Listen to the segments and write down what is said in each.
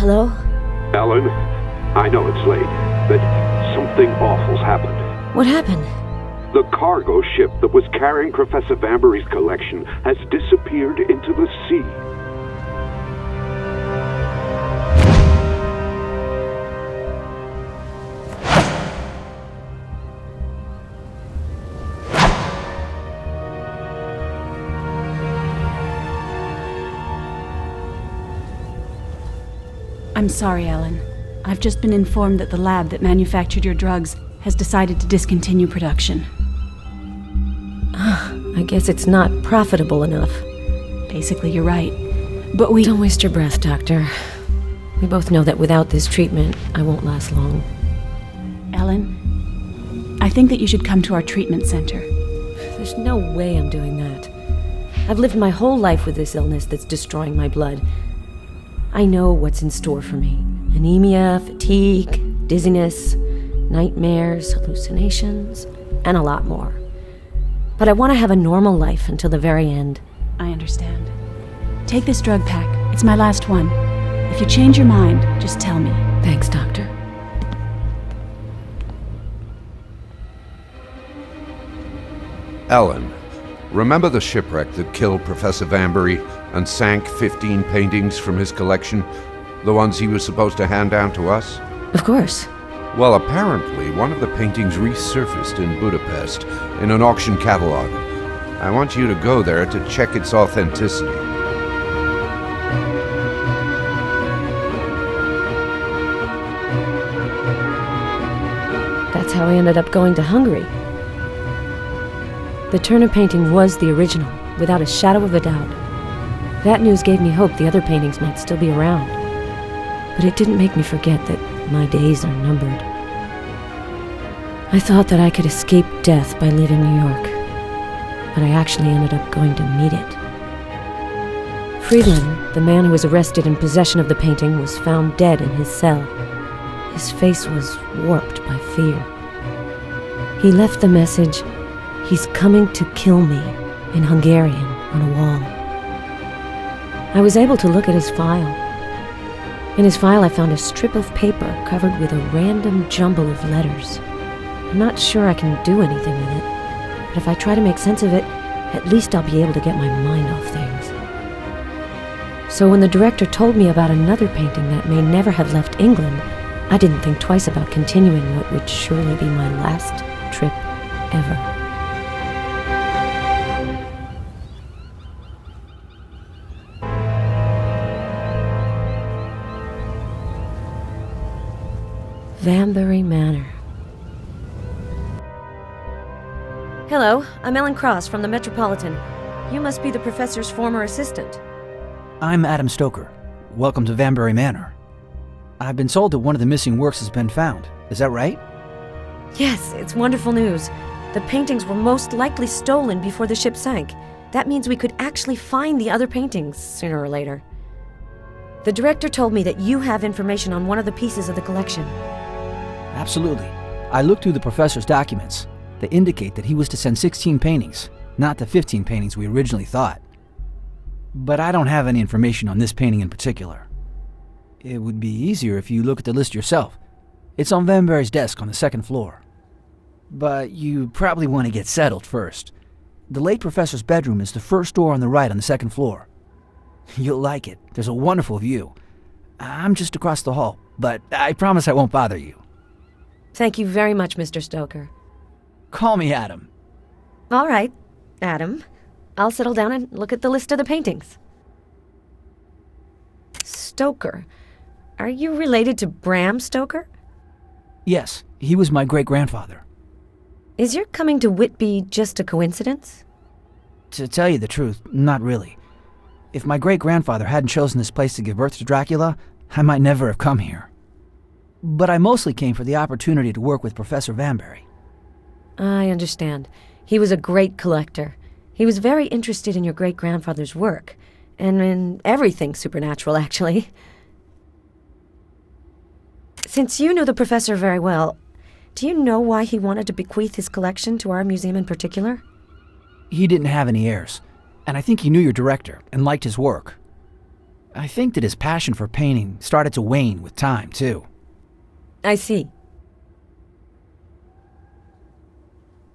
Hello? Ellen, I know it's late, but something awful's happened. What happened? The cargo ship that was carrying Professor Vanbury's collection has disappeared into the sea. I'm sorry, Ellen. I've just been informed that the lab that manufactured your drugs has decided to discontinue production. I guess it's not profitable enough. Basically, you're right. But Don't waste your breath, Doctor. We both know that without this treatment, I won't last long. Ellen, I think that you should come to our treatment center. There's no way I'm doing that. I've lived my whole life with this illness that's destroying my blood. I know what's in store for me. Anemia, fatigue, dizziness, nightmares, hallucinations, and a lot more. But I want to have a normal life until the very end. I understand. Take this drug pack. It's my last one. If you change your mind, just tell me. Thanks, Doctor. Ellen, remember the shipwreck that killed Professor Vanbury and sank 15 paintings from his collection? The ones he was supposed to hand down to us? Of course. Well, apparently one of the paintings resurfaced in Budapest in an auction catalog. I want you to go there to check its authenticity. That's how I ended up going to Hungary. The Turner painting was the original, without a shadow of a doubt. That news gave me hope the other paintings might still be around. But it didn't make me forget that my days are numbered. I thought that I could escape death by leaving New York, but I actually ended up going to meet it. Friedland, the man who was arrested in possession of the painting, was found dead in his cell. His face was warped by fear. He left the message, "He's coming to kill me," in Hungarian on a wall. I was able to look at his file. In his file, I found a strip of paper covered with a random jumble of letters. I'm not sure I can do anything with it, but if I try to make sense of it, at least I'll be able to get my mind off things. So when the director told me about another painting that may never have left England, I didn't think twice about continuing what would surely be my last trip ever. Vanbury Manor. Hello, I'm Ellen Cross from the Metropolitan. You must be the professor's former assistant. I'm Adam Stoker. Welcome to Vanbury Manor. I've been told that one of the missing works has been found. Is that right? Yes, it's wonderful news. The paintings were most likely stolen before the ship sank. That means we could actually find the other paintings sooner or later. The director told me that you have information on one of the pieces of the collection. Absolutely. I looked through the professor's documents. They indicate that he was to send 16 paintings, not the 15 paintings we originally thought. But I don't have any information on this painting in particular. It would be easier if you look at the list yourself. It's on Vanbury's desk on the second floor. But you probably want to get settled first. The late professor's bedroom is the first door on the right on the second floor. You'll like it. There's a wonderful view. I'm just across the hall, but I promise I won't bother you. Thank you very much, Mr. Stoker. Call me Adam. All right, Adam. I'll settle down and look at the list of the paintings. Stoker. Are you related to Bram Stoker? Yes, he was my great-grandfather. Is your coming to Whitby just a coincidence? To tell you the truth, not really. If my great-grandfather hadn't chosen this place to give birth to Dracula, I might never have come here. But I mostly came for the opportunity to work with Professor Vanbury. I understand. He was a great collector. He was very interested in your great-grandfather's work, and in everything supernatural, actually. Since you know the professor very well, do you know why he wanted to bequeath his collection to our museum in particular? He didn't have any heirs, and I think he knew your director and liked his work. I think that his passion for painting started to wane with time, too. I see.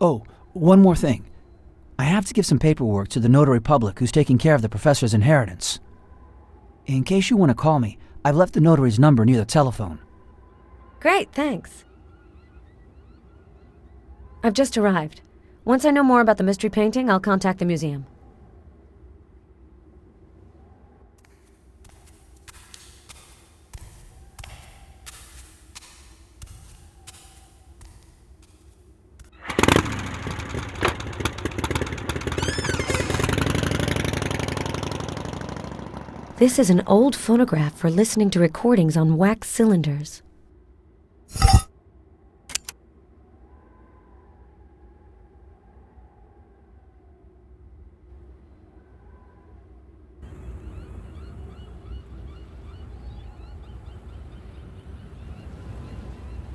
Oh, one more thing. I have to give some paperwork to the notary public who's taking care of the professor's inheritance. In case you want to call me, I've left the notary's number near the telephone. Great, thanks. I've just arrived. Once I know more about the mystery painting, I'll contact the museum. This is an old phonograph for listening to recordings on wax cylinders.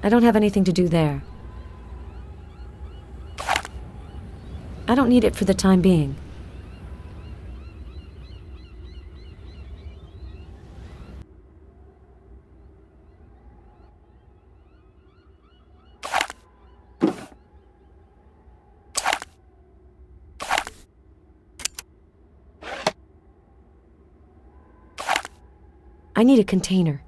I don't have anything to do there. I don't need it for the time being. I need a container.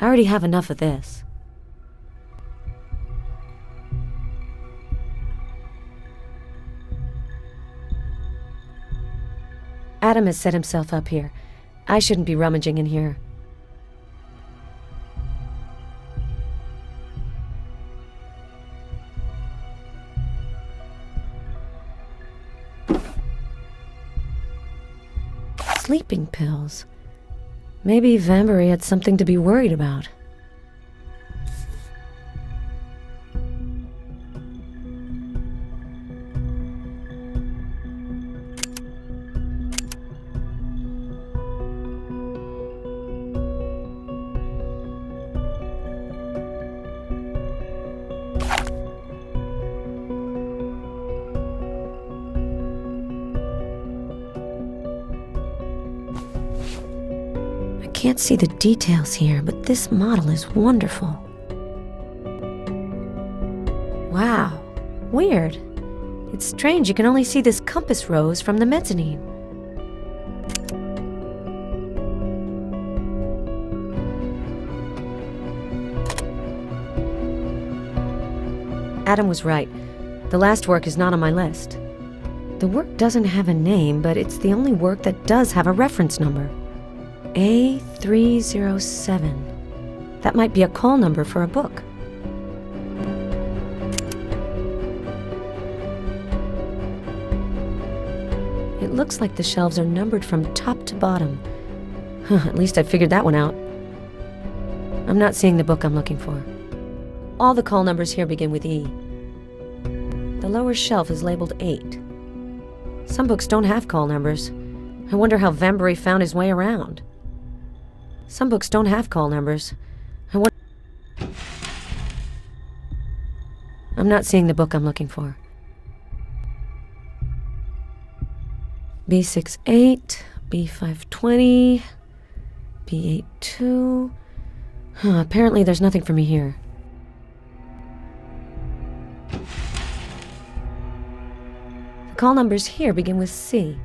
I already have enough of this. Adam has set himself up here. I shouldn't be rummaging in here. Sleeping pills. Maybe Vanbury had something to be worried about. I can't see the details here, but this model is wonderful. Wow, weird. It's strange you can only see this compass rose from the mezzanine. Adam was right. The last work is not on my list. The work doesn't have a name, but it's the only work that does have a reference number. A307. That might be a call number for a book. It looks like the shelves are numbered from top to bottom. At least I figured that one out. I'm not seeing the book I'm looking for. All the call numbers here begin with E. The lower shelf is labeled 8. Some books don't have call numbers. I wonder how Vanbury found his way around. Some books don't have call numbers. I'm not seeing the book I'm looking for. B68, B520, B82. Apparently there's nothing for me here. The call numbers here begin with C.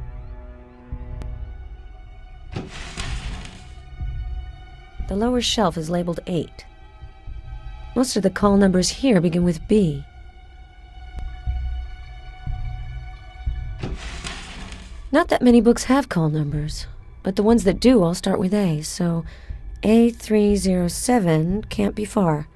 The lower shelf is labeled 8. Most of the call numbers here begin with B. Not that many books have call numbers, but the ones that do all start with A, so A307 can't be far.